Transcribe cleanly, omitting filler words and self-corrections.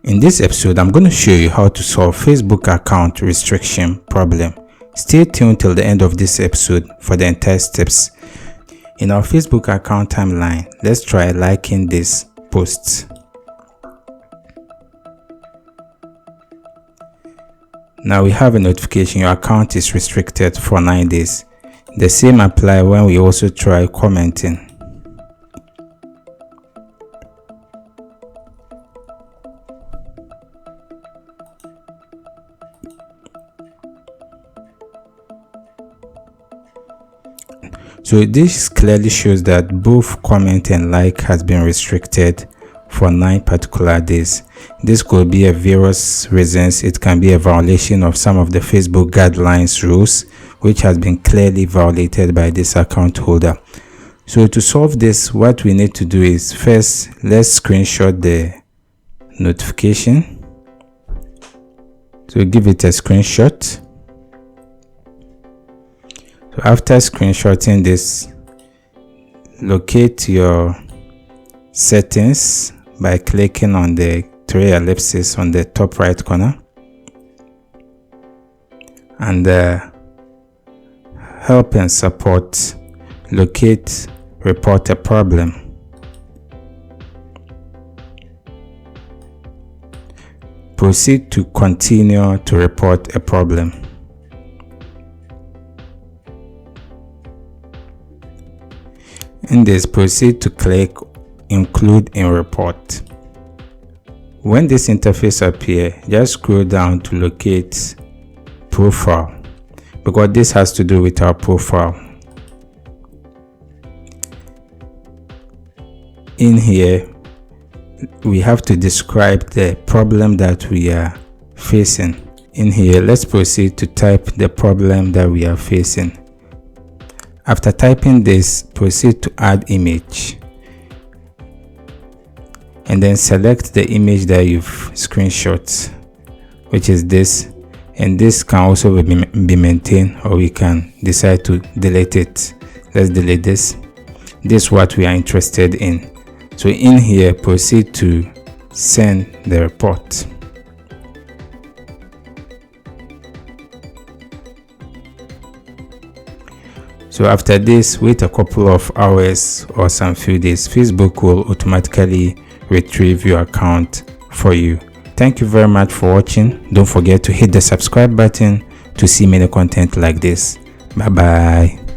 In this episode, I'm going to show you how to solve Facebook account restriction problem. Stay tuned till the end of this episode for the entire steps. In our Facebook account timeline, let's try liking this post. Now we have a notification your account is restricted for 9 days. The same apply when we also try commenting. So this clearly shows that both comment and like has been restricted for 9 particular days. This could be a various reasons. It can be a violation of some of the Facebook guidelines rules, which has been clearly violated by this account holder. So to solve this, what we need to do is first, let's screenshot the notification. So give it a screenshot. So after screenshotting this, locate your settings by clicking on the 3 ellipses on the top right corner, and help and support, locate report a problem. Proceed to continue to report a problem. In this, proceed to click include in report. When this interface appears, just scroll down to locate profile, because this has to do with our profile. In here, we have to describe the problem that we are facing. In here, let's proceed to type the problem that we are facing. After typing this, proceed to add image, and then select the image that you've screenshot, which is this, and this can also be maintained, or we can decide to delete it. Let's delete this. This is what we are interested in. So in here, proceed to send the report. So after this, wait a couple of hours or some few days. Facebook will automatically retrieve your account for you. Thank you very much for watching. Don't forget to hit the subscribe button to see many content like this. Bye bye.